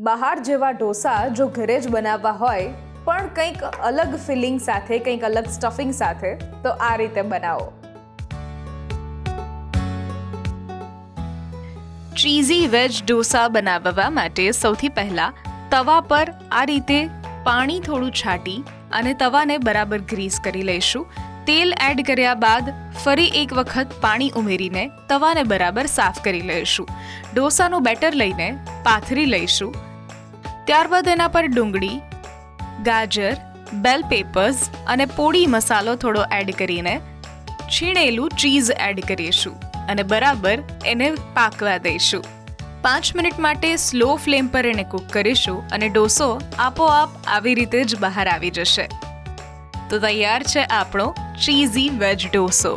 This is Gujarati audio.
બહાર જેવા ઢોસા જો ઘરે જ બનાવવા હોય પણ કંઈક અલગ ફિલિંગ સાથે, કંઈક અલગ સ્ટફિંગ સાથે, તો આ રીતે બનાવો. ચીઝી વેજ ઢોસા બનાવવા માટે સૌથી પહેલાં તવા પર આ રીતે પાણી થોડું છાંટી અને તવાને બરાબર ગ્રીસ કરી લઈશું. તેલ એડ કર્યા બાદ ફરી એક વખત પાણી ઉમેરીને તવાને બરાબર સાફ કરી લઈશું. ઢોસાનું બેટર લઈને પાથરી લઈશું. ત્યારબાદ એના પર ડુંગળી, ગાજર, બેલ પેપર્સ અને પોડી મસાલો થોડો એડ કરીને છીણેલું ચીઝ એડ કરીશું અને બરાબર એને પાકવા દઈશું. 5 મિનિટ માટે સ્લો ફ્લેમ પર એને કૂક કરીશું અને ઢોસો આપોઆપ આવી રીતે જ બહાર આવી જશે. તો તૈયાર છે આપણો ચીઝી વેજ ઢોસો.